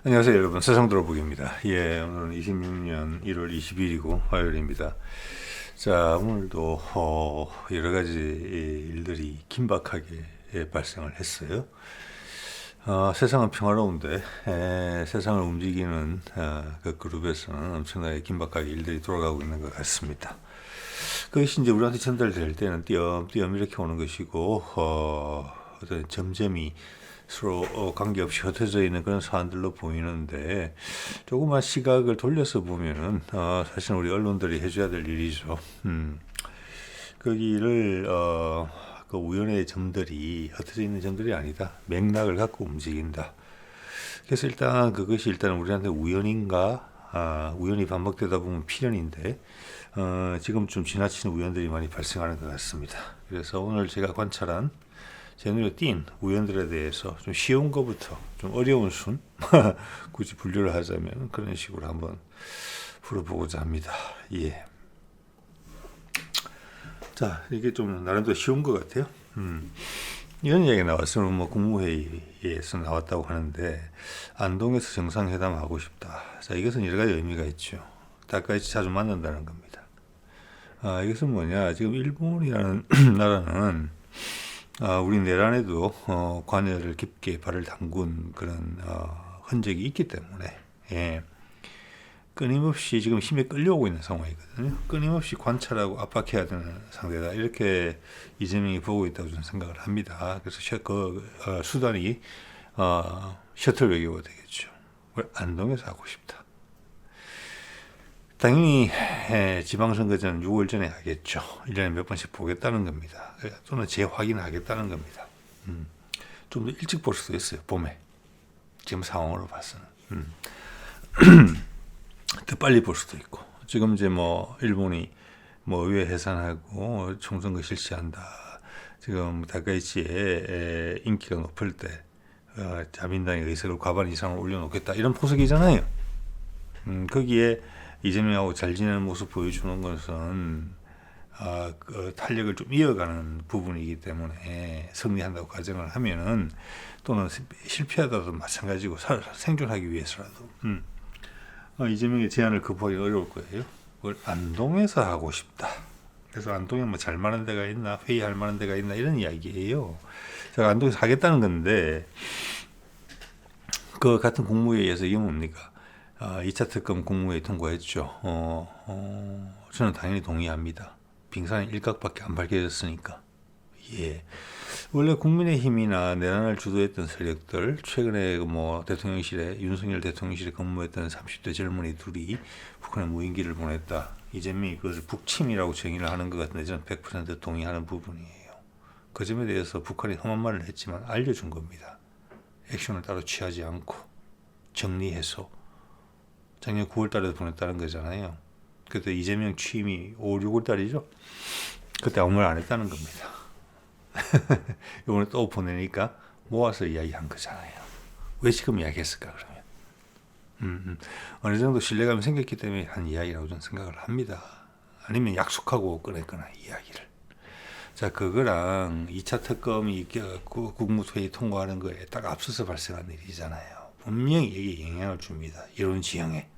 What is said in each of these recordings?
안녕하세요 여러분, 세상 들어보기입니다. 예, 오늘은 26년 1월 20일이고 화요일입니다. 자, 오늘도 여러 가지 일들이 긴박하게 발생을 했어요. 세상은 평화로운데 세상을 움직이는 그 그룹에서는 엄청나게 긴박하게 일들이 돌아가고 있는 것 같습니다. 그것이 이제 우리한테 전달될 때는 띄엄띄엄 이렇게 오는 것이고 어떤 점점이 서로 관계없이 흩어져 있는 그런 사안들로 보이는데, 조금만 시각을 돌려서 보면은 사실 우리 언론들이 해줘야 될 일이죠. 거기를 그 우연의 점들이 흩어져 있는 점들이 아니다, 맥락을 갖고 움직인다. 그래서 일단 그것이 일단 우리한테 우연인가, 우연이 반복되다 보면 필연인데 지금 좀 지나치는 우연들이 많이 발생하는 것 같습니다. 그래서 오늘 제가 관찰한, 제 눈에 띈 우연들에 대해서 좀 쉬운 것부터 좀 어려운 순 굳이 분류를 하자면 그런 식으로 한번 풀어보고자 합니다. 예. 자, 이게 좀 나름대로 쉬운 것 같아요. 이런 이야기가 나왔으면 뭐 국무회의에서 나왔다고 하는데, 안동에서 정상회담 하고 싶다. 자, 이것은 여러 가지 의미가 있죠. 다까이치 자주 만난다는 겁니다. 이것은 뭐냐, 지금 일본이라는 나라는 우리 내란에도 관여를 깊게 발을 담근 그런 흔적이 있기 때문에, 예, 끊임없이 지금 힘에 끌려오고 있는 상황이거든요. 끊임없이 관찰하고 압박해야 되는 상대다, 이렇게 이재명이 보고 있다고 저는 생각을 합니다. 그래서 수단이 셔틀 외교가 되겠죠. 안동에서 하고 싶다. 당연히 지방선거 전 6월 전에 하겠죠. 1년에 몇 번씩 보겠다는 겁니다. 또는 재확인을 하겠다는 겁니다. 좀 더 일찍 볼 수도 있어요, 봄에. 지금 상황으로 봐서는. 더 빨리 볼 수도 있고. 지금 이제 뭐 일본이 뭐 의회 해산하고 총선거 실시한다. 지금 다카이치의 인기가 높을 때 자민당의 의석을 과반 이상으로 올려놓겠다, 이런 포석이잖아요. 거기에 이재명하고 잘 지내는 모습 보여주는 것은 그 탄력을 좀 이어가는 부분이기 때문에, 승리한다고 가정을 하면은, 또는 실패하다도 마찬가지고 생존하기 위해서라도 이재명의 제안을 거부하기 어려울 거예요. 그걸 안동에서 하고 싶다. 그래서 안동에 뭐 잘 만한 데가 있나, 회의할 만한 데가 있나, 이런 이야기예요. 제가 안동에서 하겠다는 건데, 그 같은 국무회의에서 이게 뭡니까? 2차 특검 국무회의 통과했죠. 저는 당연히 동의합니다. 빙산의 일각밖에 안 밝혀졌으니까. 예. 원래 국민의힘이나 내란을 주도했던 세력들, 최근에 뭐 대통령실에, 윤석열 대통령실에 근무했던 30대 젊은이 둘이 북한에 무인기를 보냈다, 이재명이 그것을 북침이라고 정의를 하는 것 같은데, 저는 100% 동의하는 부분이에요. 그 점에 대해서 북한이 험한 말을 했지만 알려준 겁니다. 액션을 따로 취하지 않고 정리해서 작년 9월 달에 보냈다는 거잖아요. 그때 이재명 취임이 5, 6월 달이죠. 그때 아무 말 안 했다는 겁니다. 이번에 또 보내니까 모아서 이야기한 거잖아요. 왜 지금 이야기했을까, 그러면? 어느 정도 신뢰감이 생겼기 때문에 한 이야기라고 저는 생각을 합니다. 아니면 약속하고 꺼냈거나 이야기를. 자, 그거랑 2차 특검이 국무회의 통과하는 거에 딱 앞서서 발생한 일이잖아요. 분명히 이게 영향을 줍니다. 이런 지형에.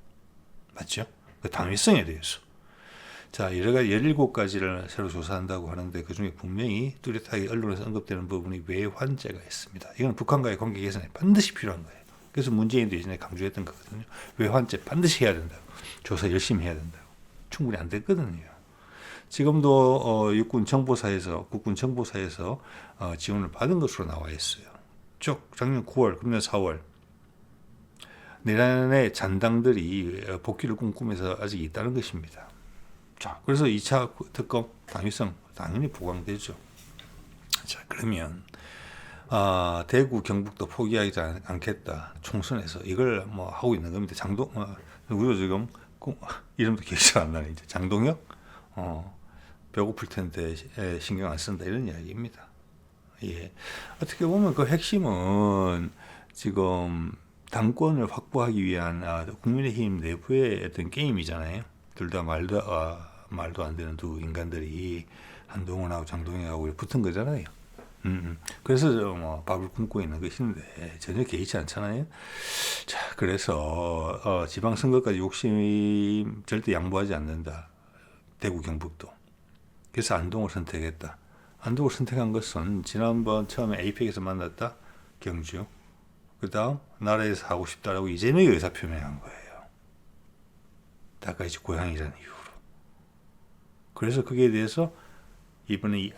맞죠? 그 당위성에 대해서. 자, 여러 가지 17가지를 새로 조사한다고 하는데, 그 중에 분명히 뚜렷하게 언론에서 언급되는 부분이 외환죄가 있습니다. 이건 북한과의 관계 개선에 반드시 필요한 거예요. 그래서 문재인도 예전에 강조했던 거거든요. 외환죄 반드시 해야 된다고. 조사 열심히 해야 된다고. 충분히 안 됐거든요. 지금도 국군 정보사에서 지원을 받은 것으로 나와 있어요. 쭉 작년 9월, 금년 4월 내란의 잔당들이 복귀를 꿈꾸면서 아직 있다는 것입니다. 자, 그래서 2차 특검 당위성 당연히 보강되죠. 자, 그러면 대구, 경북도 포기하지 않겠다, 총선에서 이걸 뭐 하고 있는 겁니다. 누구죠 지금? 이름도 기억이 안 나네. 이제 장동혁? 배고플 텐데 신경 안 쓴다, 이런 이야기입니다. 예. 어떻게 보면 그 핵심은 지금 당권을 확보하기 위한 국민의힘 내부의 어떤 게임이잖아요. 둘 다 말도 안 되는 두 인간들이 한동훈하고 장동혁하고 붙은 거잖아요. 그래서 뭐 밥을 굶고 있는 것인데 전혀 개의치 않잖아요. 자, 그래서 지방선거까지 욕심 절대 양보하지 않는다. 대구 경북도. 그래서 안동을 선택했다. 안동을 선택한 것은 지난번 처음에 에이펙에서 만났다. 경주. 그 다음 나라에서 하고 싶다라고 이재명이 의사표명한 거예요. 다까지 고향이라는 이유로. 그래서 거기에 대해서 이번에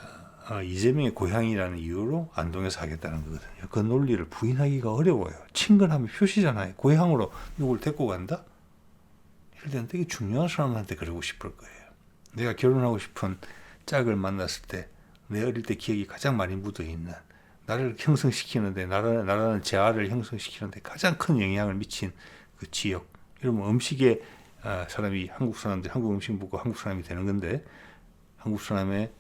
이재명의 고향이라는 이유로 안동에서 하겠다는 거거든요. 그 논리를 부인하기가 어려워요. 친근함의 표시잖아요. 고향으로 누굴 데리고 간다? 이럴 때는 되게 중요한 사람한테 그러고 싶을 거예요. 내가 결혼하고 싶은 짝을 만났을 때 내 어릴 때 기억이 가장 많이 묻어있는, 나를 형성시키는데, 나라는 재화를 형성시키는데 가장 큰 영향을 미친 그 지역. 이러면 음식에 사람이 한국 사람들 한국 음식 먹고 한국 사람이 되는 건데, 한국 사람의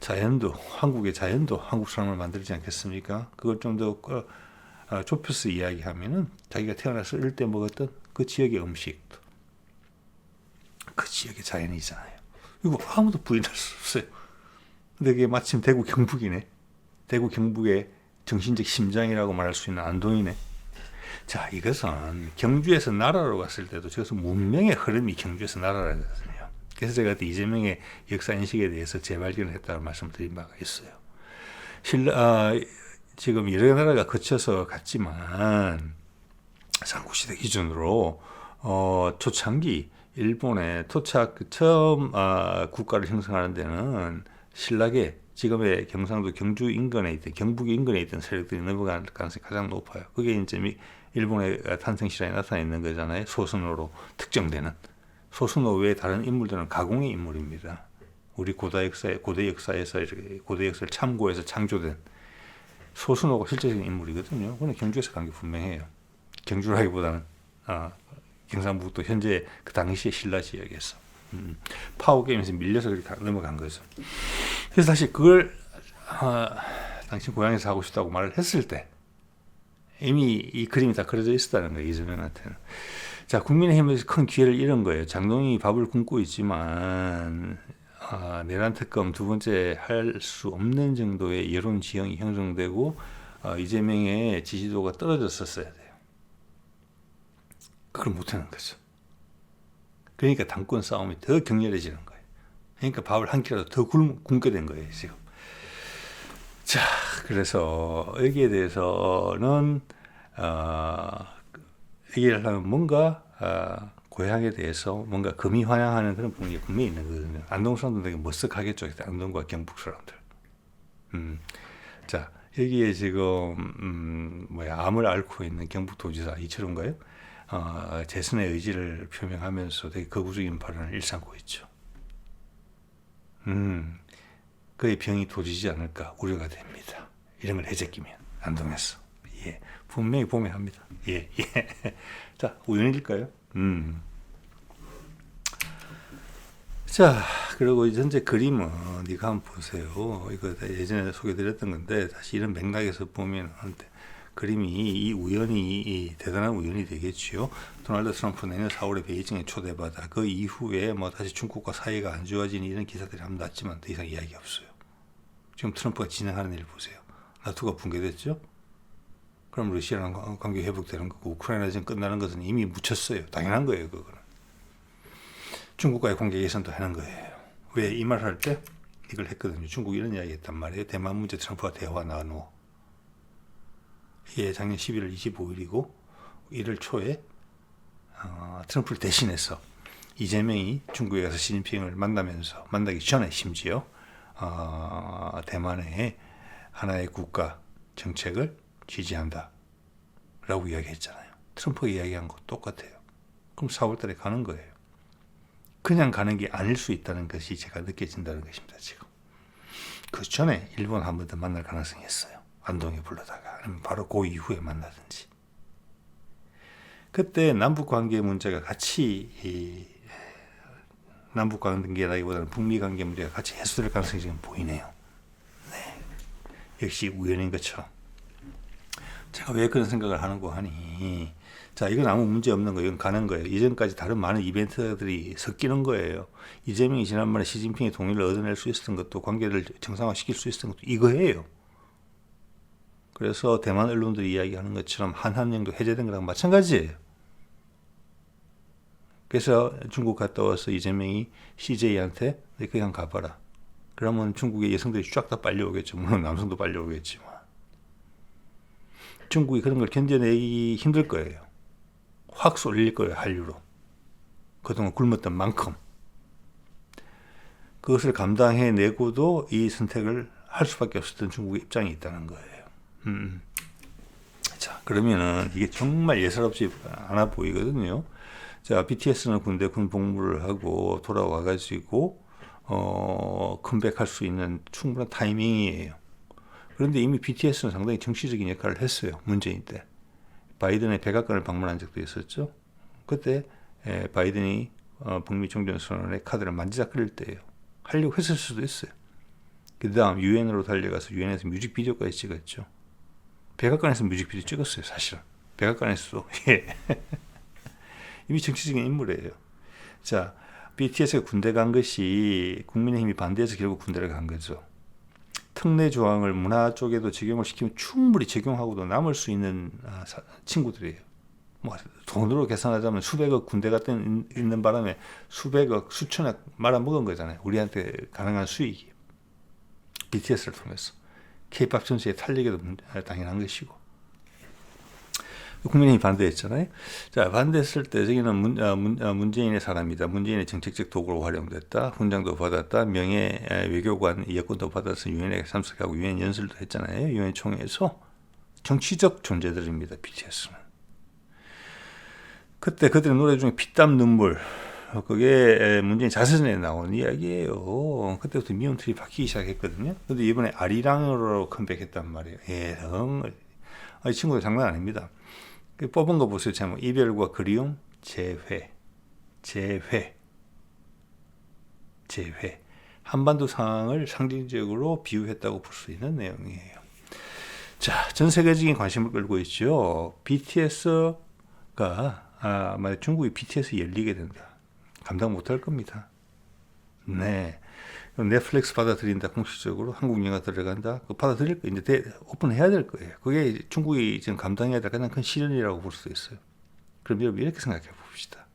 자연도, 한국의 자연도 한국 사람을 만들지 않겠습니까? 그걸 좀 더 좁혀서 이야기하면은 자기가 태어나서 어릴 때 먹었던 그 지역의 음식도 그 지역의 자연이잖아요. 이거 아무도 부인할 수 없어요. 근데 그게 마침 대구 경북이네. 대구 경북의 정신적 심장이라고 말할 수 있는 안동이네. 자, 이것은 경주에서 나라로 갔을 때도 저것은 문명의 흐름이 경주에서 나라라는 거거든요. 그래서 제가 그때 이재명의 역사 인식에 대해서 재발견을 했다고 말씀드린 바가 있어요. 지금 여러 나라가 거쳐서 갔지만 삼국시대 기준으로 초창기 일본의 토착 처음 국가를 형성하는 데는 신라계, 지금의 경상도 경주 인근에 있던 경북 인근에 있던 세력들이 넘어갈 가능성이 가장 높아요. 그게 이제 일본의 탄생 시라에 나타나 있는 거잖아요. 소순호로 특정되는. 소순호 외에 다른 인물들은 가공의 인물입니다. 우리 고대 역사에서 이렇게 고대 역사를 참고해서 창조된 소순호가 실제적인 인물이거든요. 그건 경주에서 간 게 분명해요. 경주라기보다는 경상북도 현재 그 당시의 신라 지역에서 파워게임에서 밀려서 그렇게 넘어간 거죠. 그래서 다시 그걸 당신 고향에서 하고 싶다고 말을 했을 때 이미 이 그림이 다 그려져 있었다는 거예요. 이재명한테는. 자, 국민의힘에서 큰 기회를 잃은 거예요. 장동희 밥을 굶고 있지만 내란 특검 두 번째 할 수 없는 정도의 여론 지형이 형성되고 이재명의 지지도가 떨어졌었어야 돼요. 그걸 못하는 거죠. 그러니까 당권 싸움이 더 격렬해지는 거예요. 그러니까 밥을 한 끼라도 더 굶게 된 거예요, 지금. 자, 그래서 여기에 대해서는 얘기를 하면 뭔가 고향에 대해서 뭔가 금이 환영하는 그런 분위기가 분명히 있는 거거든요. 안동 사람들 되게 머쓱하겠죠. 안동과 경북 사람들. 자, 여기에 지금 암을 앓고 있는 경북도지사 이철훈가요? 재선의 의지를 표명하면서 되게 거부적인 발언을 일삼고 있죠. 그의 병이 도지지 않을까 우려가 됩니다. 이런 걸 해제끼면 안동에서. 예, 분명히 보면 합니다. 예. 자, 우연일까요? 자, 그리고 이제 현재 그림은 네가 한번 보세요. 이거 예전에 소개드렸던 건데 다시 이런 맥락에서 보면 그림이 이 우연이 대단한 우연이 되겠지요. 도널드 트럼프 내년 4월에 베이징에 초대받아 그 이후에 다시 중국과 사이가 안 좋아지는 이런 기사들이 한번 났지만 더 이상 이야기 없어요. 지금 트럼프가 진행하는 일 보세요. 나토가 붕괴됐죠? 그럼 러시아랑 관계 회복되는 거고 우크라이나전 끝나는 것은 이미 묻혔어요. 당연한 거예요, 그거는. 중국과의 관계 개선도 하는 거예요. 왜 이 말 할 때 이걸 했거든요. 중국이 이런 이야기 했단 말이에요. 대만 문제 트럼프와 대화 나누어. 이게 작년 11월 25일이고 1월 초에 트럼프를 대신해서 이재명이 중국에 가서 시진핑을 만나기 전에 심지어 대만의 하나의 국가 정책을 지지한다 라고 이야기했잖아요. 트럼프가 이야기한 거 똑같아요. 그럼 4월달에 가는 거예요. 그냥 가는 게 아닐 수 있다는 것이 제가 느껴진다는 것입니다. 지금 그 전에 일본 한 번 더 만날 가능성이 있어요. 안동에 불러다가 아니면 바로 그 이후에 만나든지. 그때 남북관계 문제가 같이 남북관계라기보다는 북미관계 문제가 같이 해소될 가능성이 지금 보이네요. 네, 역시 우연인 것처럼. 제가 왜 그런 생각을 하는고 하니, 자, 이건 아무 문제 없는 거예요. 이건 가는 거예요. 이전까지 다른 많은 이벤트들이 섞이는 거예요. 이재명이 지난번에 시진핑의 동의를 얻어낼 수 있었던 것도, 관계를 정상화시킬 수 있었던 것도 이거예요. 그래서 대만 언론들이 이야기하는 것처럼 한한령도 해제된 거랑 마찬가지예요. 그래서 중국 갔다 와서 이재명이 CJ한테 그냥 가봐라. 그러면 중국의 여성들이 쫙 다 빨려오겠죠. 물론 남성도 빨려오겠지만. 중국이 그런 걸 견뎌내기 힘들 거예요. 확 쏠릴 거예요, 한류로. 그동안 굶었던 만큼. 그것을 감당해내고도 이 선택을 할 수밖에 없었던 중국의 입장이 있다는 거예요. 자, 그러면은 이게 정말 예사롭지 않아 보이거든요. 자, BTS는 군대 군 복무를 하고 돌아와가지고 컴백할 수 있는 충분한 타이밍이에요. 그런데 이미 BTS는 상당히 정치적인 역할을 했어요. 문재인 때. 바이든의 백악관을 방문한 적도 있었죠. 그때 바이든이 북미 종전선언의 카드를 만지작거릴 때예요. 하려고 했을 수도 있어요. 그 다음 유엔으로 달려가서 유엔에서 뮤직비디오까지 찍었죠. 백악관에서 뮤직비디오 찍었어요. 사실은. 백악관에서도. 이미 정치적인 인물이에요. 자, BTS가 군대 간 것이 국민의힘이 반대해서 결국 군대를 간 거죠. 특례 조항을 문화 쪽에도 적용을 시키면 충분히 적용하고도 남을 수 있는 친구들이에요. 뭐 돈으로 계산하자면 수백억 군대 갔다 있는 바람에 수백억, 수천억 말아먹은 거잖아요. 우리한테 가능한 수익이. BTS를 통해서. K-POP 전체의 탄력에도 당연한 것이고. 국민의힘이 반대했잖아요. 자, 반대했을 때 저기는 문재인의 사람이다. 문재인의 정책적 도구로 활용됐다. 훈장도 받았다. 명예 외교관 여권도 받아서 유엔에 참석하고 유엔 연설도 했잖아요. 유엔 총회에서. 정치적 존재들입니다. BTS는. 그때 그들의 노래 중에 피땀 눈물, 그게 문재인 자서전에 나온 이야기예요. 그때부터 미움틀이 바뀌기 시작했거든요. 근데 이번에 아리랑으로 컴백했단 말이에요. 이 친구들 장난 아닙니다. 뽑은 거 보세요. 제목 이별과 그리움, 재회. 한반도 상황을 상징적으로 비유했다고 볼 수 있는 내용이에요. 자, 전 세계적인 관심을 끌고 있죠. BTS가 만약 중국이 BTS 열리게 된다. 감당 못할 겁니다. 네. 넷플릭스 받아들인다. 공식적으로 한국 영화 들어간다. 그거 받아들일 거예요. 이제 오픈해야 될 거예요. 그게 중국이 지금 감당해야 될 가장 큰 시련이라고 볼 수 있어요. 그럼 여러분 이렇게 생각해 봅시다.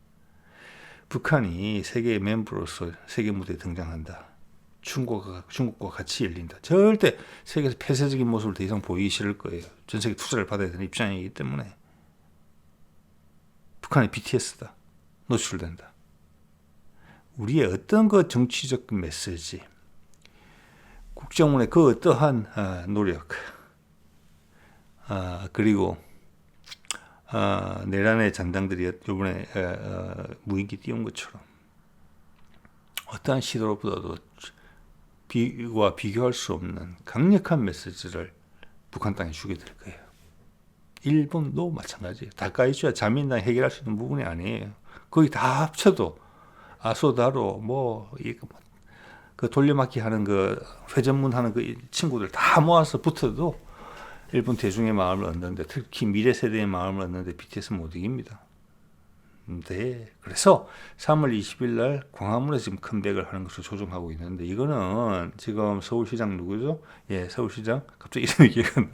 북한이 세계의 멤버로서 세계 무대에 등장한다. 중국과 같이 열린다. 절대 세계에서 폐쇄적인 모습을 더 이상 보이기 싫을 거예요. 전 세계 투자를 받아야 되는 입장이기 때문에. 북한이 BTS다. 노출된다. 우리의 어떤 그 정치적 메시지, 국정원의 그 어떠한 노력, 그리고 내란의 잔당들이 이번에 무인기 띄운 것처럼 어떠한 시도보다도 비교할 수 없는 강력한 메시지를 북한 땅에 주게 될 거예요. 일본도 마찬가지예요. 다카이치와 자민당 해결할 수 있는 부분이 아니에요. 거기 다 합쳐도 아소다로 그 돌려막기 하는 그 회전문 하는 그 친구들 다 모아서 붙어도 일본 대중의 마음을 얻는데, 특히 미래 세대의 마음을 얻는데 BTS는 못 이깁니다. 네. 그래서 3월 20일 날 광화문에서 지금 컴백을 하는 것으로 조정하고 있는데, 이거는 지금 서울시장 누구죠? 예, 서울시장. 갑자기 이름이 기억 안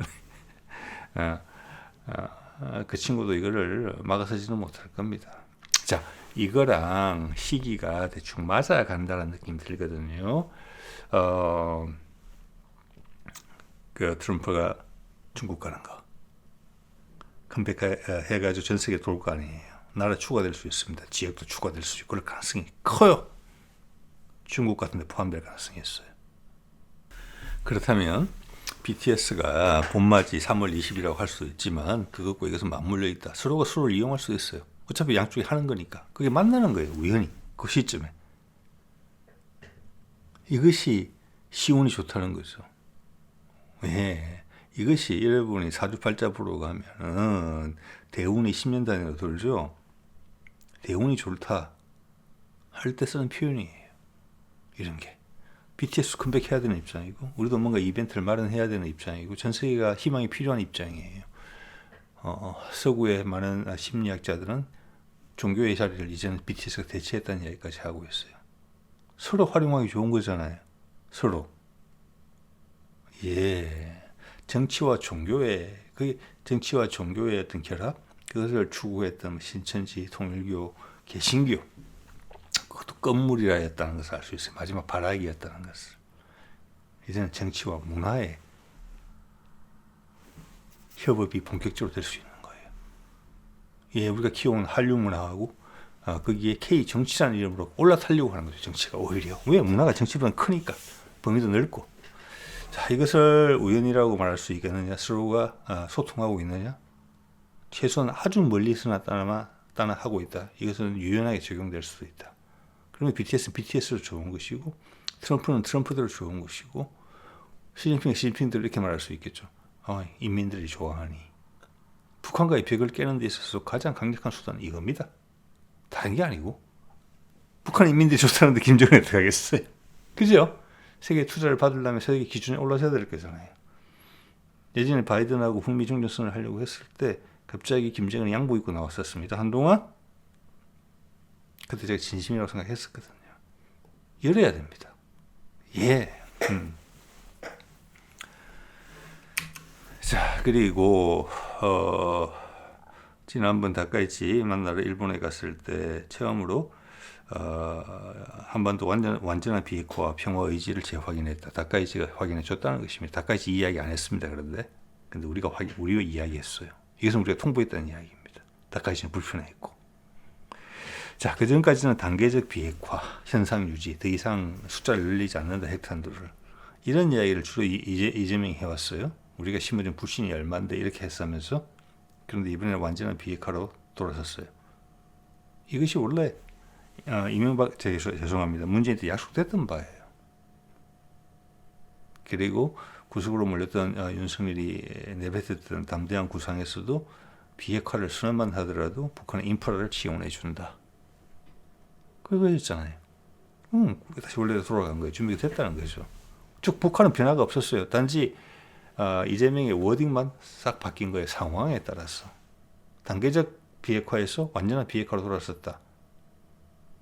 나네. 그 친구도 이거를 막아서지는 못할 겁니다. 자, 이거랑 시기가 대충 맞아간다는 느낌이 들거든요. 그 트럼프가 중국 가는 거 컴백해가지고 전 세계 돌 거 아니에요. 나라 추가될 수 있습니다. 지역도 추가될 수 있고 그럴 가능성이 커요. 중국 같은 데 포함될 가능성이 있어요. 그렇다면 BTS가 봄맞이 3월 20일이라고 할 수 있지만 그것과 이것은 맞물려 있다. 서로가 서로를 이용할 수 있어요. 어차피 양쪽이 하는 거니까. 그게 만나는 거예요. 우연히. 그 시점에. 이것이 시운이 좋다는 거죠. 예. 이것이 여러분이 사주팔자 보러 가면은 대운이 10년 단위로 돌죠. 대운이 좋다 할 때 쓰는 표현이에요. 이런 게. BTS 컴백해야 되는 입장이고, 우리도 뭔가 이벤트를 마련해야 되는 입장이고, 전 세계가 희망이 필요한 입장이에요. 서구의 많은 심리학자들은 종교의 자리를 이제는 BTS가 대체했다는 이야기까지 하고 있어요. 서로 활용하기 좋은 거잖아요. 서로. 예. 정치와 종교의 어떤 결합, 그것을 추구했던 신천지, 통일교, 개신교, 그것도 건물이라 했다는 것을 알 수 있어요. 마지막 발악이었다는 것을. 이제는 정치와 문화의 협업이 본격적으로 될 수 있는 거예요. 예, 우리가 키워온 한류 문화하고 거기에 K 정치라는 이름으로 올라타려고 하는 거죠. 정치가 오히려. 왜? 문화가 정치보다 크니까. 범위도 넓고. 자, 이것을 우연이라고 말할 수 있겠느냐? 서로가 소통하고 있느냐? 최소한 아주 멀리서나 따나 하고 있다. 이것은 유연하게 적용될 수도 있다. 그러면 BTS는 BTS로 좋은 것이고, 트럼프는 트럼프대로 좋은 것이고, 시진핑은 시진핑대로 이렇게 말할 수 있겠죠. 인민들이 좋아하니. 북한과의 벽을 깨는 데 있어서 가장 강력한 수단은 이겁니다. 다른 게 아니고. 북한 인민들이 좋다는데 김정은이 어떻게 하겠어요? 그죠? 세계 투자를 받으려면 세계 기준에 올라서야 될 거잖아요. 예전에 바이든하고 북미 종전선을 하려고 했을 때 갑자기 김정은이 양복 입고 나왔었습니다. 한동안. 그때 제가 진심이라고 생각했었거든요. 열어야 됩니다. 예. 자, 그리고 지난번 다카이치 만나러 일본에 갔을 때 처음으로 한반도 완전한 비핵화와 평화 의지를 재확인했다. 다카이치가 확인해 줬다는 것입니다. 다카이치 이야기 안 했습니다. 근데 우리가 이야기했어요. 이것은 우리가 통보했다는 이야기입니다. 다카이치는 불편했고. 자, 그 전까지는 단계적 비핵화, 현상 유지, 더 이상 숫자를 늘리지 않는다, 핵탄두를. 이런 이야기를 주로 이재명이 해왔어요. 우리가 심어준 불신이 얼마인데 이렇게 했으면서. 그런데 이번에는 완전한 비핵화로 돌아섰어요. 이것이 원래 죄송합니다. 문재인한테 약속됐던 바예요. 그리고 구석으로 몰렸던 윤석열이 내뱉었던 담대한 구상에서도 비핵화를 선언만 하더라도 북한의 인프라를 지원해 준다. 그거였잖아요. 다시 원래로 돌아간 거예요. 준비가 됐다는 거죠. 즉 북한은 변화가 없었어요. 단지 이재명의 워딩만 싹 바뀐 거예요. 상황에 따라서. 단계적 비핵화에서 완전한 비핵화로 돌아섰다.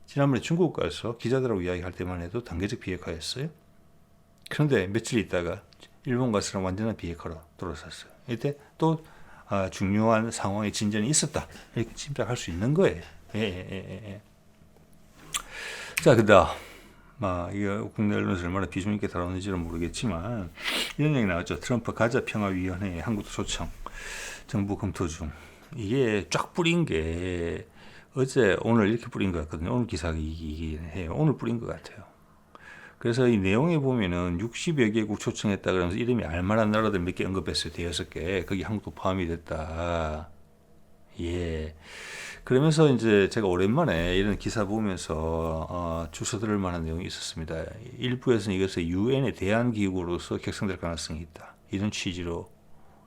지난번에 중국 가서 기자들하고 이야기할 때만 해도 단계적 비핵화였어요. 그런데 며칠 있다가 일본 가서는 완전한 비핵화로 돌아섰어요. 이때 또 중요한 상황의 진전이 있었다. 이렇게 짐작할 수 있는 거예요. 예. 자, 그다음 이거 국내 언론에서 얼마나 비중 있게 다루는지는 모르겠지만 이런 얘기 나왔죠. 트럼프 가자 평화위원회에 한국도 초청, 정부 검토 중. 이게 쫙 뿌린 게 오늘 이렇게 뿌린 것 같거든요. 오늘 기사가 이기긴 해요. 오늘 뿌린 것 같아요. 그래서 이 내용에 보면은 60여 개국 초청했다 그러면서 이름이 알만한 나라들 몇 개 언급했어요. 6개. 거기 한국도 포함이 됐다. 예. 그러면서 이제 제가 오랜만에 이런 기사 보면서 주워들을 만한 내용이 있었습니다. 일부에서는 이것을 유엔의 대안기구로서 격상될 가능성이 있다. 이런 취지로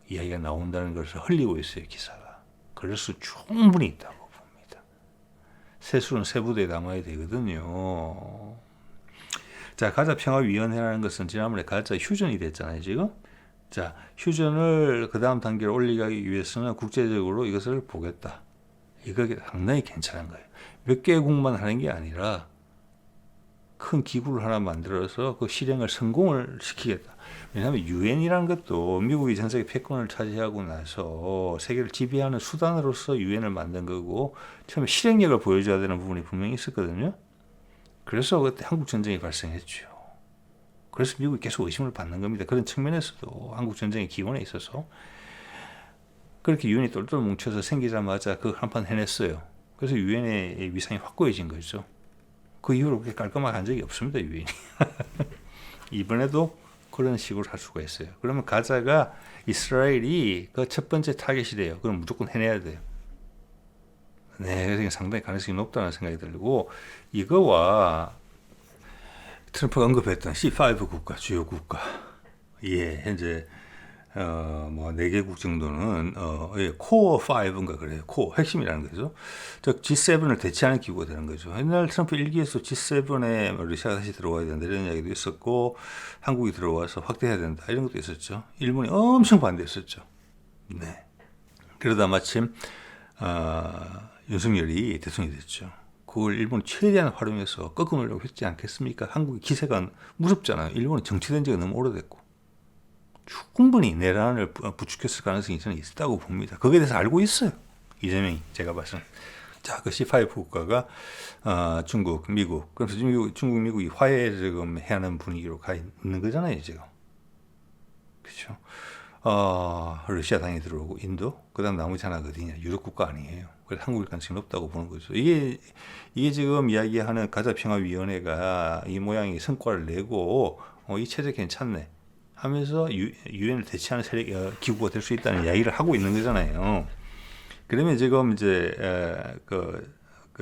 이야기가 나온다는 것을 흘리고 있어요. 기사가. 그럴 수 충분히 있다고 봅니다. 세수는 세부대에 담아야 되거든요. 자, 가자 평화위원회라는 것은 지난번에 가자 휴전이 됐잖아요. 지금. 자, 휴전을 그 다음 단계로 올리기 위해서는 국제적으로 이것을 보겠다. 이거 상당히 괜찮은 거예요. 몇 개국만 하는 게 아니라 큰 기구를 하나 만들어서 그 실행을 성공을 시키겠다. 왜냐하면 유엔이라는 것도 미국이 전 세계 패권을 차지하고 나서 세계를 지배하는 수단으로서 유엔을 만든 거고 처음에 실행력을 보여줘야 되는 부분이 분명히 있었거든요. 그래서 그때 한국 전쟁이 발생했죠. 그래서 미국이 계속 의심을 받는 겁니다. 그런 측면에서도 한국 전쟁의 기원에 있어서 그렇게 유엔이 똘똘 뭉쳐서 생기자마자 그 한판 해냈어요. 그래서 유엔의 위상이 확고해진 거죠. 그 이후로 그렇게 깔끔하게 한 적이 없습니다. 유엔이. 이번에도 그런 식으로 할 수가 있어요. 그러면 가자가 이스라엘이 그 첫 번째 타겟이 돼요. 그럼 무조건 해내야 돼요. 네, 그래서 상당히 가능성이 높다는 생각이 들고 이거와 트럼프가 언급했던 C5 국가, 주요 국가, 예, 현재 4개국 정도는 코어 5인가 그래요. 코어 핵심이라는 거죠. 즉 G7을 대체하는 기구가 되는 거죠. 옛날 트럼프 일기에서 G7에 러시아가 다시 들어와야 된다 이런 이야기도 있었고 한국이 들어와서 확대해야 된다 이런 것도 있었죠. 일본이 엄청 반대했었죠. 네. 그러다 마침 윤석열이 대통령이 됐죠. 그걸 일본이 최대한 활용해서 꺾어놓으려고 했지 않겠습니까? 한국의 기세가 무섭잖아요. 일본은 정치된 지가 너무 오래됐고 충분히 내란을 부추겼을 가능성이 저는 있다고 봅니다. 거기에 대해서 알고 있어요. 이재명이 제가 봐서는. 자, 그 C5 국가가 중국, 미국, 그래서 중국, 미국이 화해 지금 해하는 분위기로 가 있는 거잖아요, 지금. 그렇죠? 러시아 당연히 들어오고 인도, 그다음 나머지 하나가 어디냐? 유럽 국가 아니에요. 그래서 한국일 가능성이 높다고 보는 거죠. 이게 지금 이야기하는 가자평화위원회가 이 모양의 성과를 내고 이 체제 괜찮네 하면서 유엔을 대체하는 세력 기구가 될 수 있다는 이야기를 하고 있는 거잖아요. 그러면 지금 이제 그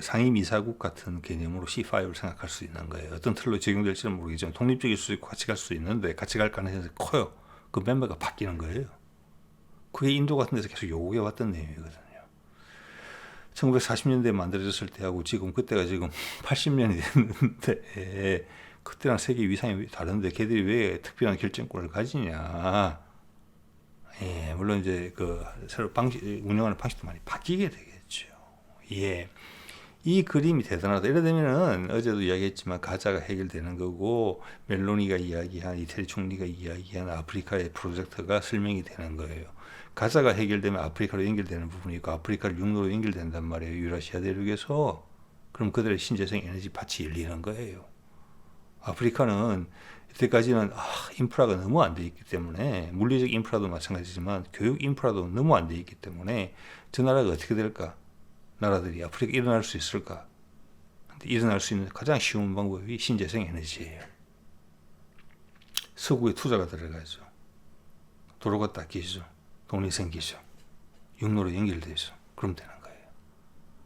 상임이사국 같은 개념으로 C5를 생각할 수 있는 거예요. 어떤 틀로 적용될지는 모르겠지만 독립적일 수 있고 같이 갈 수 있는데 같이 갈 가능성이 커요. 그 멤버가 바뀌는 거예요. 그게 인도 같은 데서 계속 요구해 왔던 내용이거든요. 1940년대에 만들어졌을 때하고 지금 그때가 지금 80년이 됐는데 그때랑 세계 위상이 다른데 걔들이 왜 특별한 결정권을 가지냐. 예, 물론 이제 그 새로 운영하는 방식도 많이 바뀌게 되겠죠. 예. 이 그림이 대단하다. 이래 되면은 어제도 이야기했지만 가자가 해결되는 거고 멜로니가 이야기한 이태리 총리가 이야기한 아프리카의 프로젝트가 설명이 되는 거예요. 가자가 해결되면 아프리카로 연결되는 부분이 있고 아프리카를 육로로 연결된단 말이에요. 유라시아 대륙에서. 그럼 그들의 신재생 에너지 밭이 열리는 거예요. 아프리카는 이때까지는 인프라가 너무 안 돼 있기 때문에 물리적 인프라도 마찬가지지만 교육 인프라도 너무 안 돼 있기 때문에 저 나라가 어떻게 될까? 나라들이 아프리카 일어날 수 있을까? 일어날 수 있는 가장 쉬운 방법이 신재생 에너지예요. 서구에 투자가 들어가죠. 도로가 닦이죠. 돈이 생기죠. 육로로 연결되죠. 그럼 되는 거예요.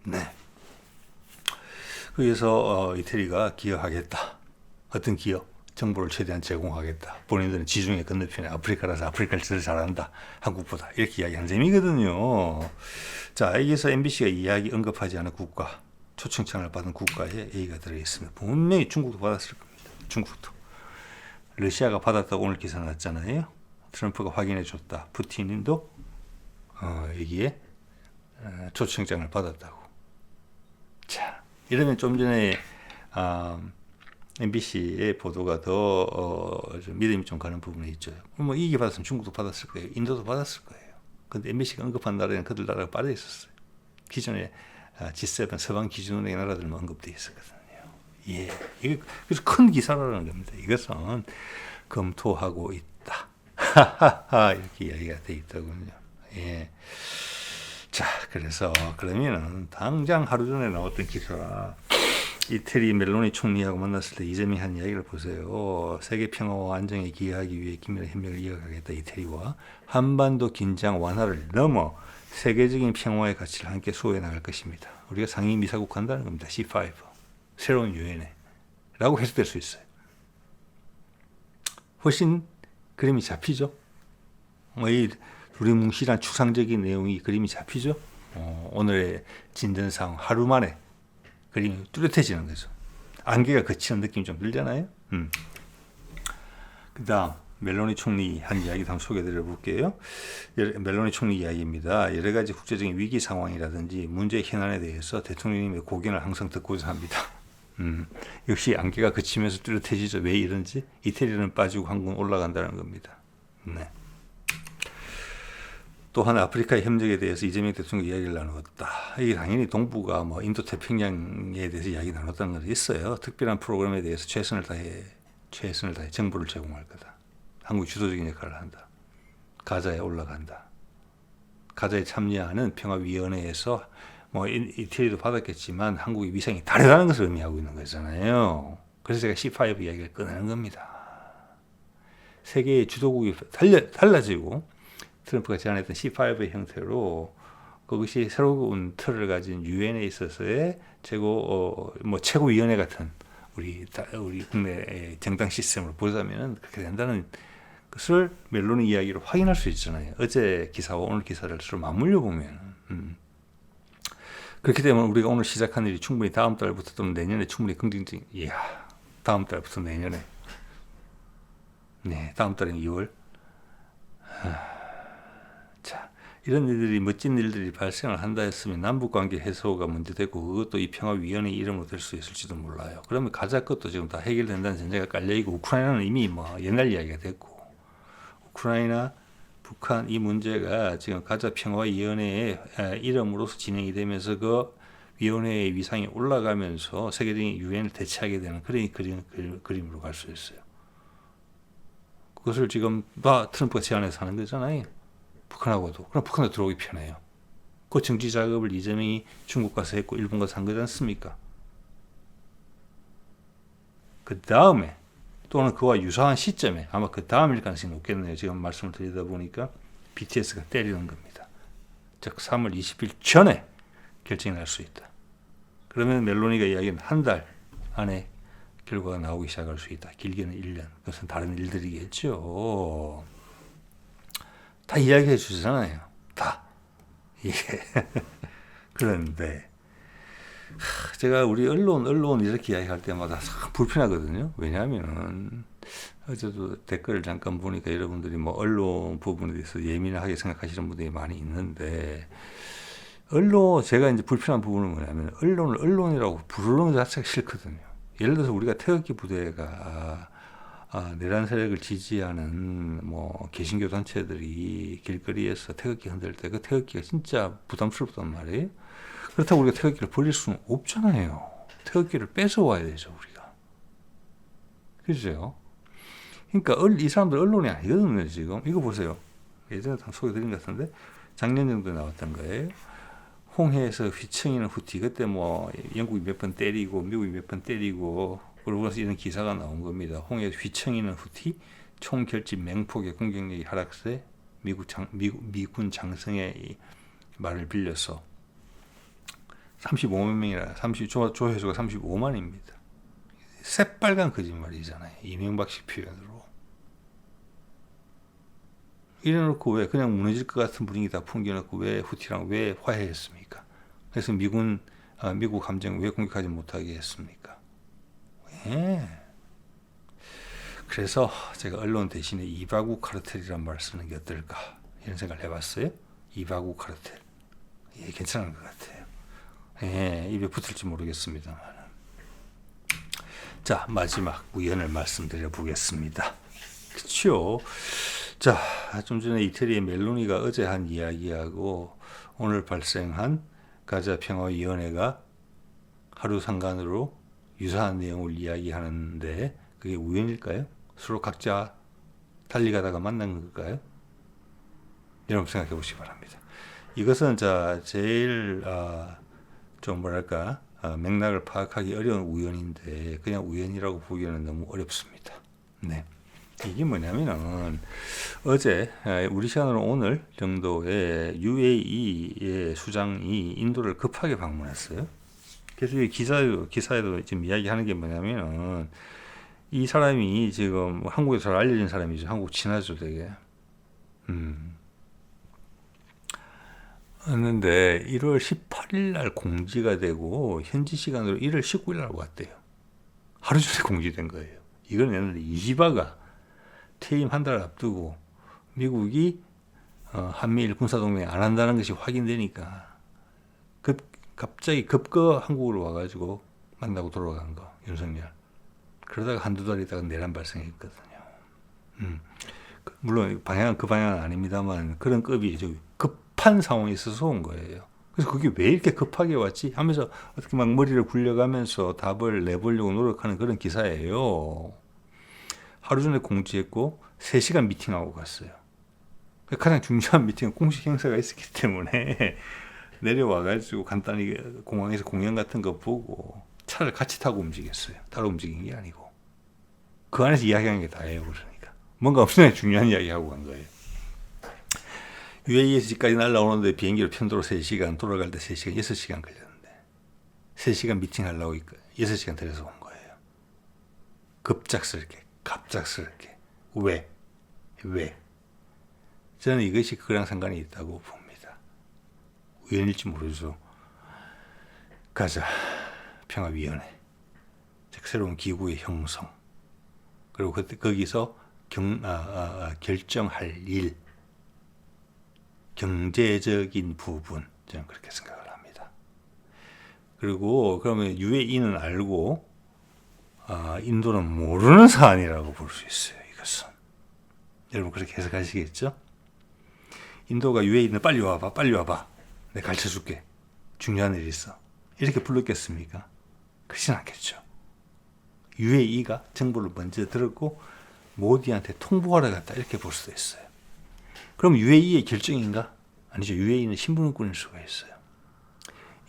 네. 그래서 이태리가 기여하겠다. 어떤 기여? 정보를 최대한 제공하겠다. 본인들은 지중해 건너편에 아프리카라서 아프리카를 제일 잘한다. 한국보다. 이렇게 이야기하는 셈이거든요. 자, 여기서 MBC가 이야기 언급하지 않은 국가, 초청장을 받은 국가에 얘기가 들어있습니다. 분명히 중국도 받았을 겁니다. 중국도. 러시아가 받았다고 오늘 기사 났잖아요. 트럼프가 확인해 줬다. 푸틴도 여기에 초청장을 받았다고. 자, 이러면 좀 전에 MBC의 보도가 더 좀 믿음이 좀 가는 부분이 있죠. 뭐 이게 받았으면 중국도 받았을 거예요. 인도도 받았을 거예요. 근데 MBC가 언급한 나라에는 그들 나라가 빠져 있었어요. 기존에 G7 서방 기준의 나라들만 언급되어 있었거든요. 예, 이게 그래서 큰 기사라는 겁니다. 이것은 검토하고 있다. 이렇게 이야기가 되어 있더군요. 예. 자, 그래서 그러면은 당장 하루 전에 나왔던 기사. 이태리 멜로니 총리하고 만났을 때 이재명이 한 이야기를 보세요. 세계 평화와 안정에 기여하기 위해 긴밀한 협력을 이어가겠다. 이태리와 한반도 긴장 완화를 넘어 세계적인 평화의 가치를 함께 수호해 나갈 것입니다. 우리가 상임이사국 한다는 겁니다. C5. 새로운 유엔에. 라고 해석될 수 있어요. 훨씬 그림이 잡히죠. 이 두리뭉실한 추상적인 내용이 그림이 잡히죠. 오늘의 진전 상황 하루 만에 그림이 뚜렷해지는 거죠. 안개가 걷히는 느낌이 좀 들잖아요. 그 다음 멜로니 총리 한 이야기도 한번 소개해드려 볼게요. 멜로니 총리 이야기입니다. 여러 가지 국제적인 위기 상황이라든지 문제 현안에 대해서 대통령님의 고견을 항상 듣고자 합니다. 역시 안개가 걷히면서 뚜렷해지죠. 왜 이런지. 이태리는 빠지고 한국은 올라간다는 겁니다. 네. 또한 아프리카의 협력에 대해서 이재명 대통령이 이야기를 나누었다. 이게 당연히 동북아, 인도 태평양에 대해서 이야기 나눴다는 건 있어요. 특별한 프로그램에 대해서 최선을 다해 정보를 제공할 거다. 한국이 주도적인 역할을 한다. 가자에 올라간다. 가자에 참여하는 평화위원회에서 이태리도 받았겠지만 한국의 위상이 다르다는 것을 의미하고 있는 거잖아요. 그래서 제가 C5 이야기를 꺼내는 겁니다. 세계의 주도국이 달라지고 트럼프가 제안했던 C5의 형태로 그것이 새로운 틀을 가진 유엔에 있어서의 최고위원회 같은 우리 국내 정당 시스템으로 보자면 그렇게 된다는 것을 멜로니 이야기로 확인할 수 있잖아요. 어제 기사와 오늘 기사를 서로 맞물려 보면 그렇게 되면 우리가 오늘 시작한 일이 충분히 다음 달부터 또는 내년에 충분히 긍정적인 다음 달부터 내년에 다음 달은 2월. 자, 이런 일들이 멋진 일들이 발생을 한다 했으면 남북관계 해소가 먼저 되고 그것도 이 평화위원회 이름으로 될 수 있을지도 몰라요. 그러면 가자 것도 지금 다 해결된다는 전제가 깔려있고 우크라이나는 이미 뭐 옛날 이야기가 됐고 우크라이나, 북한 이 문제가 지금 가자 평화위원회의 이름으로서 진행이 되면서 그 위원회의 위상이 올라가면서 세계적인 유엔을 대체하게 되는 그런 그림으로 갈 수 있어요. 그것을 지금 다 트럼프가 제안해서 하는 거잖아요. 북한하고도. 그럼 북한도 들어오기 편해요. 그 정치 작업을 이재명이 중국 가서 했고 일본 가서 한 거지 않습니까? 그 다음에 또는 그와 유사한 시점에 아마 그 다음일 가능성이 높겠네요. 지금 말씀을 드리다 보니까 BTS가 때리는 겁니다. 즉 3월 20일 전에 결정이 날 수 있다. 그러면 멜로니가 이야기는 한 달 안에 결과가 나오기 시작할 수 있다. 길게는 1년. 그것은 다른 일들이겠죠. 다 이야기해 주잖아요. 다. 예. 그런데 제가 우리 언론 이렇게 이야기할 때마다 참 불편하거든요. 왜냐하면 어제도 댓글을 잠깐 보니까 여러분들이 뭐 언론 부분에 대해서 예민하게 생각하시는 분들이 많이 있는데 제가 이제 불편한 부분은 뭐냐면 언론을 언론이라고 부르는 것 자체가 싫거든요. 예를 들어서 우리가 태극기 부대가 내란 세력을 지지하는 뭐 개신교 단체들이 길거리에서 태극기 흔들 때 그 태극기가 진짜 부담스럽단 말이에요. 그렇다고 우리가 태극기를 버릴 수는 없잖아요. 태극기를 뺏어와야 되죠, 우리가. 그죠? 그러니까 이 사람들 언론이 아니거든요, 지금. 이거 보세요. 예전에 소개드린 것 같은데 작년 정도에 나왔던 거예요. 홍해에서 휘청이는 후티. 그때 뭐 영국이 몇 번 때리고 미국이 몇 번 때리고 그러고서 이런 기사가 나온 겁니다. 홍해에서 휘청이는 후티. 총결집 맹폭의 공격력이 하락세. 미군 장성의 말을 빌려서 35만 명이라 조회수가 35만입니다. 새빨간 거짓말이잖아요. 이명박식 표현으로. 이래놓고 왜 그냥 무너질 것 같은 분위기 다 풍겨놓고 왜 후티랑 왜 화해했습니까? 그래서 미국 함정 왜 공격하지 못하게 했습니까? 왜? 그래서 제가 언론 대신에 이바구 카르텔이란 말을 쓰는 게 어떨까 이런 생각을 해봤어요. 이바구 카르텔. 예, 괜찮은 것 같아요. 예, 입에 붙을지 모르겠습니다만. 자, 마지막 우연을 말씀드려 보겠습니다. 그렇죠? 자, 좀 전에 이태리의 멜로니가 어제 한 이야기하고 오늘 발생한 가자 평화위원회가 하루 상간으로 유사한 내용을 이야기하는데 그게 우연일까요? 서로 각자 달리 가다가 만난 걸까요? 여러분 생각해 보시기 바랍니다. 이것은 제일 좀 뭐랄까 맥락을 파악하기 어려운 우연인데 그냥 우연이라고 보기에는 너무 어렵습니다. 네. 이게 뭐냐면은 어제 우리 시간으로 오늘 정도에 UAE의 수장이 인도를 급하게 방문했어요. 그래서 이 기사에도 지금 이야기하는 게 뭐냐면은 이 사람이 지금 한국에서 잘 알려진 사람이죠. 한국 친하죠, 되게. 했는데 1월 18일 날 공지가 되고 현지 시간으로 1월 19일 날 왔대요. 하루 전에 공지된 거예요. 이건 이지바가 퇴임 한 달 앞두고 미국이 한미일 군사동맹 안 한다는 것이 확인되니까 갑자기 급거 한국으로 와가지고 만나고 돌아간 거, 윤석열. 그러다가 한두 달 있다가 내란 발생했거든요. 물론 방향은 그 방향은 아닙니다만 그런 급이 급한 상황이 있어서 온 거예요. 그래서 그게 왜 이렇게 급하게 왔지 하면서 어떻게 막 머리를 굴려가면서 답을 내보려고 노력하는 그런 기사예요. 하루 전에 공지했고 3시간 미팅하고 갔어요. 가장 중요한 미팅은 공식 행사가 있었기 때문에 내려와가지고 간단히 공항에서 공연 같은 거 보고 차를 같이 타고 움직였어요. 따로 움직인 게 아니고. 그 안에서 이야기한 게 다예요. 그러니까 뭔가 엄청나게 중요한 이야기하고 간 거예요. UAE에서 집까지 날라오는데 비행기로 편도로 3시간, 돌아갈 때 3시간, 6시간 걸렸는데 3시간 미팅하려고 6시간 들여서 온 거예요. 갑작스럽게. 왜? 저는 이것이 그거랑 상관이 있다고 봅니다. 우연일지 모르죠. 가자 평화위원회, 즉 새로운 기구의 형성, 그리고 거기서 결정할 일, 경제적인 부분, 저는 그렇게 생각을 합니다. 그리고 그러면 UAE는 알고 인도는 모르는 사안이라고 볼 수 있어요. 이것은 여러분 그렇게 해석하시겠죠? 인도가 UAE는 빨리 와봐, 빨리 와봐, 내가 가르쳐줄게, 중요한 일이 있어, 이렇게 불렀겠습니까? 그렇진 않겠죠. UAE가 정보를 먼저 들었고 모디한테 통보하러 갔다, 이렇게 볼 수도 있어요. 그럼 UAE의 결정인가? 아니죠. UAE는 신분권일 수가 있어요.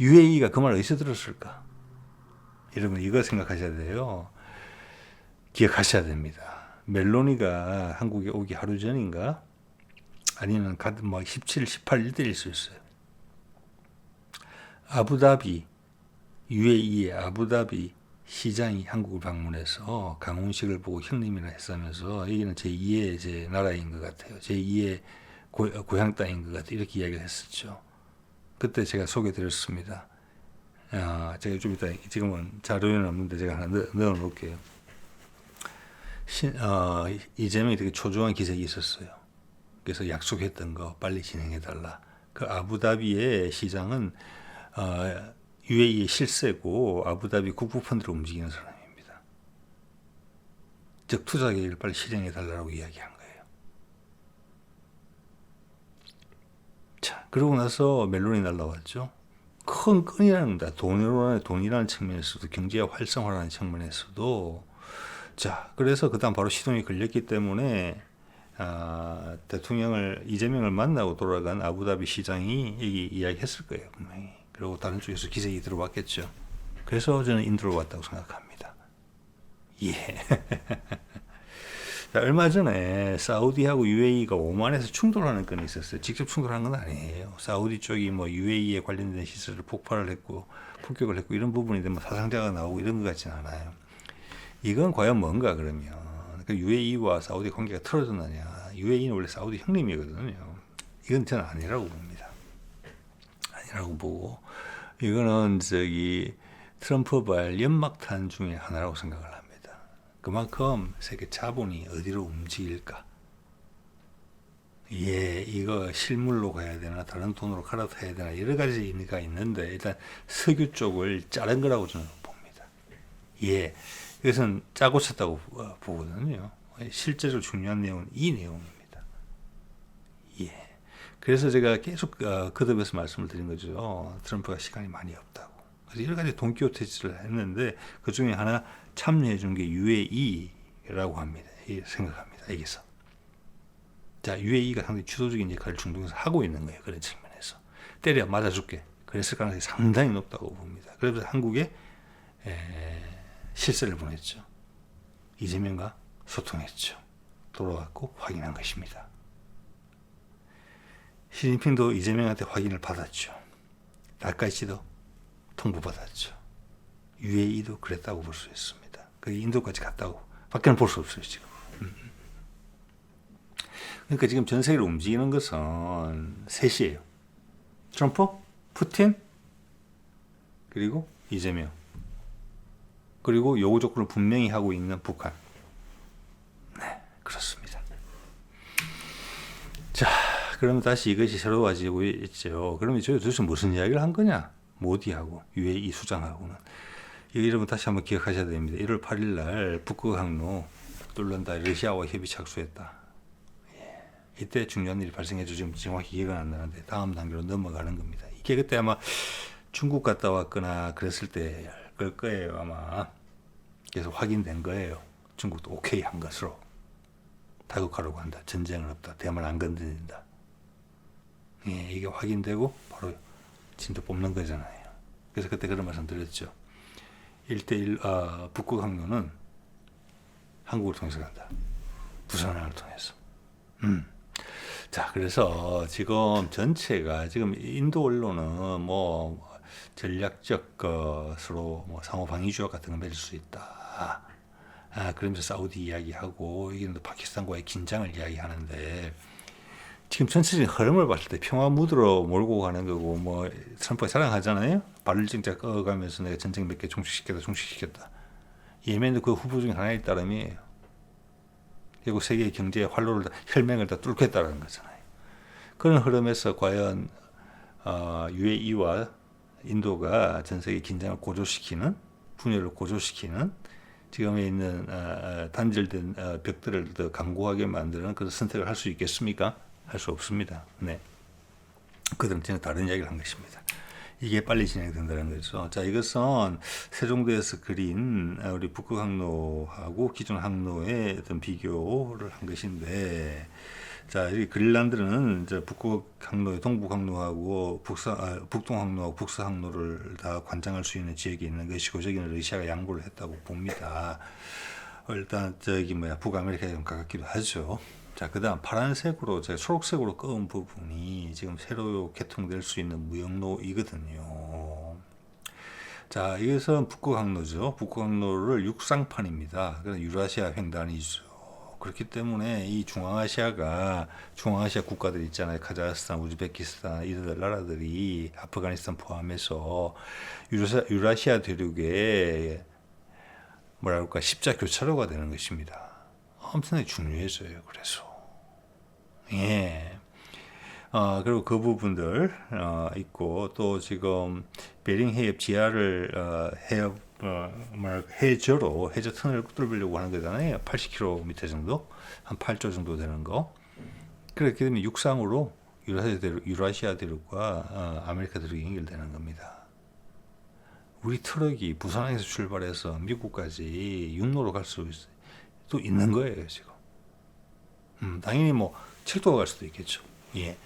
UAE가 그 말을 어디서 들었을까? 여러분 이거 생각하셔야 돼요. 기억하셔야 됩니다. 멜로니가 한국에 오기 하루 전인가? 아니면 17, 18일 때일 수 있어요. 아부다비, UAE의 아부다비 시장이 한국을 방문해서 강훈식을 보고 형님이라 했으면서 여기는 제2의 제 나라인 것 같아요. 제2의 고향 땅인 것 같아요. 이렇게 이야기를 했었죠. 그때 제가 소개드렸습니다. 제가 좀 이따, 지금은 자료에는 없는데 제가 하나 넣어놓을게요. 이재명이 되게 초조한 기색이 있었어요. 그래서 약속했던 거 빨리 진행해달라. 그 아부다비의 시장은 UAE의 실세고 아부다비 국부펀드로 움직이는 사람입니다. 즉 투자 계획을 빨리 실행해달라고 이야기한 거예요. 자, 그러고 나서 멜론이 날라왔죠. 큰 건이라는 겁니다. 돈이라는 측면에서도 경제의 활성화라는 측면에서도. 자, 그래서 그 다음 바로 시동이 걸렸기 때문에 대통령을, 이재명을 만나고 돌아간 아부다비 시장이 여기 이야기했을 거예요, 분명히. 그리고 다른 쪽에서 기색이 들어왔겠죠. 그래서 저는 인도로 왔다고 생각합니다. 예. 자, 얼마 전에 사우디하고 UAE가 오만에서 충돌하는 건이 있었어요. 직접 충돌한 건 아니에요. 사우디 쪽이 뭐 UAE에 관련된 시설을 폭발을 했고 폭격을 했고 이런 부분인데 뭐 사상자가 나오고 이런 것 같지는 않아요. 이건 과연 뭔가 그러면 UAE와 사우디 관계가 틀어졌느냐? UAE는 원래 사우디 형님이거든요. 이건 저는 아니라고 봅니다. 아니라고 보고 이거는 트럼프발 연막탄 중에 하나라고 생각을 합니다. 그만큼 세계 자본이 어디로 움직일까? 예, 이거 실물로 가야 되나 다른 돈으로 갈아타야 되나 여러 가지 의미가 있는데 일단 석유 쪽을 자른 거라고 저는 봅니다. 예, 이것은 짜고 쳤다고 보거든요. 실제로 중요한 내용은 이 내용입니다. 예, 그래서 제가 계속 거듭해서 말씀을 드린 거죠. 트럼프가 시간이 많이 없다고. 그래서 여러 가지 돈키호테짓을 했는데 그 중에 하나 참여해 준 게 UAE라고 합니다. 생각합니다. 여기서. 자, UAE가 상당히 주도적인 역할을 중동에서 하고 있는 거예요. 그런 측면에서. 때려 맞아줄게. 그랬을 가능성이 상당히 높다고 봅니다. 그래서 한국에 실세를 보냈죠. 이재명과 소통했죠. 돌아왔고 확인한 것입니다. 시진핑도 이재명한테 확인을 받았죠. 나까지도 통보받았죠. UAE도 그랬다고 볼 수 있습니다. 그 인도까지 갔다고 밖에는 볼 수 없어요, 지금. 그러니까 지금 전 세계를 움직이는 것은 셋이에요. 트럼프, 푸틴, 그리고 이재명. 그리고 요구 조건을 분명히 하고 있는 북한. 네, 그렇습니다. 자, 그럼 다시 이것이 새로워지고 있죠. 그러면 저희 도대체 무슨 이야기를 한 거냐? 모디하고 UAE 수장하고는. 여러분 다시 한번 기억하셔야 됩니다. 1월 8일 날 북극 항로 뚫는다. 러시아와 협의 착수했다. 예. 이때 중요한 일이 발생했죠. 지금 정확히 기억은 안 나는데 다음 단계로 넘어가는 겁니다. 이게 그때 아마 중국 갔다 왔거나 그랬을 때 걸 거예요, 아마. 그래서 확인된 거예요. 중국도 오케이 한 것으로. 다국하려고 한다. 전쟁은 없다. 대만 안 건드린다. 예, 이게 확인되고 바로 진도 뽑는 거잖아요. 그래서 그때 그런 말씀 드렸죠. 1대1 북극 항로는 한국을 통해서 간다. 부산항을 통해서. 자, 그래서 지금 전체가 지금 인도 언론은 뭐 전략적 것으로 뭐 상호 방위 조약 같은 거 맺을 수 있다. 그러면서 사우디 이야기하고 이게 파키스탄과의 긴장을 이야기하는데 지금 전체적인 흐름을 봤을 때 평화 무드로 몰고 가는 거고 뭐 트럼프가 자랑하잖아요. 발을 진짜 꺼가면서 내가 전쟁 몇 개 종식시켰다. 예멘도 그 후보 중에 하나의 따름이에요. 그리고 세계의 경제의 활로를 혈맹을 다 뚫겠다라는 거잖아요. 그런 흐름에서 과연 UAE와 인도가 전 세계 긴장을 고조시키는, 분열을 고조시키는, 지금에 있는 단절된 벽들을 더 강고하게 만드는 그런 선택을 할 수 있겠습니까? 할 수 없습니다. 네. 그들은 전혀 다른 이야기를 한 것입니다. 이게 빨리 진행된다는 거죠. 자, 이것은 세종대에서 그린 우리 북극 항로하고 기존 항로의 어떤 비교를 한 것인데, 자, 이 그린란드는 이제 북극 항로의 동북 항로하고 북동 항로하고 북서 항로를 다 관장할 수 있는 지역이 있는 것이고, 저기는 러시아가 양보를 했다고 봅니다. 일단 저기 북아메리카에 좀 가깝기도 하죠. 자, 그 다음 파란색으로, 초록색으로 그은 부분이 지금 새로 개통될 수 있는 무역로이거든요. 자, 이것은 북극항로죠. 북극항로를 육상판입니다. 그래서 유라시아 횡단이죠. 그렇기 때문에 이 중앙아시아 국가들 있잖아요. 카자흐스탄, 우즈베키스탄 이런 나라들이 아프가니스탄 포함해서 유라시아 대륙의 뭐랄까 십자 교차로가 되는 것입니다. 엄청나게 중요해져요. 그래서 예. 그리고 그 부분들 있고, 또 지금 베링 해협 지하를 해저로 해저 터널을 뚫으려고 하는 거잖아요. 80km 정도, 한 8조 정도 되는 거. 그렇게 되면 육상으로 유라시아 대륙과 아메리카 대륙이 연결되는 겁니다. 우리 트럭이 부산에서 출발해서 미국까지 육로로 갈 수 또 있는 거예요, 지금. 당연히 뭐 철도가 갈 수도 있겠죠. 예.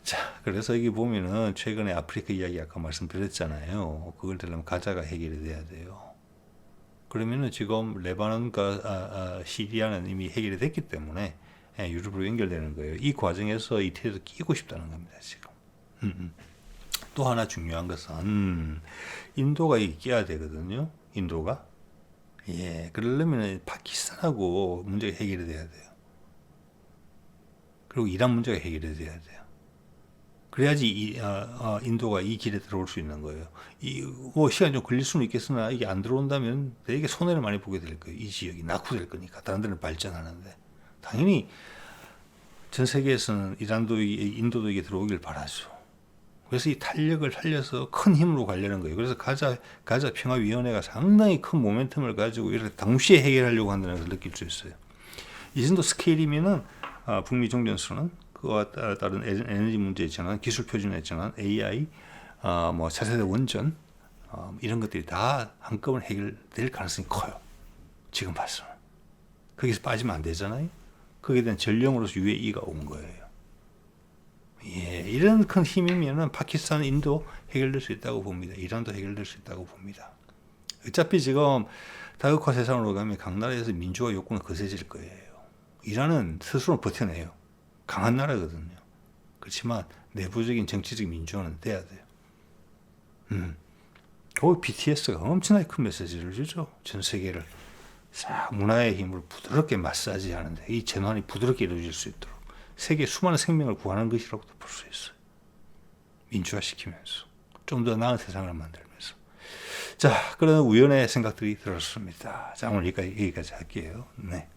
자, 그래서 여기 보면은 최근에 아프리카 이야기 아까 말씀드렸잖아요. 그걸 되려면 가자가 해결이 돼야 돼요. 그러면은 지금 레바논과 시리아는 이미 해결이 됐기 때문에 유럽으로 연결되는 거예요. 이 과정에서 이태리도 끼고 싶다는 겁니다, 지금. 또 하나 중요한 것은 인도가 이게 끼야 되거든요. 인도가. 예, 그러려면 파키스탄하고 문제가 해결이 돼야 돼요. 그리고 이란 문제가 해결이 돼야 돼요. 그래야지 인도가 이 길에 들어올 수 있는 거예요. 시간이 좀 걸릴 수는 있겠으나 이게 안 들어온다면 되게 손해를 많이 보게 될 거예요. 이 지역이 낙후될 거니까. 다른 데는 발전하는데. 당연히 전 세계에서는 인도도 이게 들어오길 바라죠. 그래서 이 탄력을 살려서 큰 힘으로 가려는 거예요. 그래서 가자 평화위원회가 상당히 큰 모멘텀을 가지고 이렇게 동시에 해결하려고 한다는 것을 느낄 수 있어요. 이 정도 스케일이면은 북미 종전선언, 그와 따른 에너지 문제에 관한 기술 표준에 관한 AI, 차세대 원전 이런 것들이 다 한꺼번에 해결될 가능성이 커요. 지금 봐서는. 거기서 빠지면 안 되잖아요. 거기에 대한 전령으로서 UAE가 온 거예요. 예, 이런 큰 힘이면은 파키스탄, 인도 해결될 수 있다고 봅니다. 이란도 해결될 수 있다고 봅니다. 어차피 지금 다극화 세상으로 가면 각 나라에서 민주화 욕구는 거세질 거예요. 이란은 스스로 버텨내요. 강한 나라거든요. 그렇지만 내부적인 정치적 민주화는 돼야 돼요. 거기 BTS가 엄청나게 큰 메시지를 주죠. 전 세계를 싹 문화의 힘으로 부드럽게 마사지하는데 이 전환이 부드럽게 이루어질 수 있도록 세계 수많은 생명을 구하는 것이라고도 볼 수 있어요. 민주화시키면서 좀 더 나은 세상을 만들면서. 자, 그런 우연의 생각들이 들었습니다. 자, 오늘 여기까지 할게요. 네.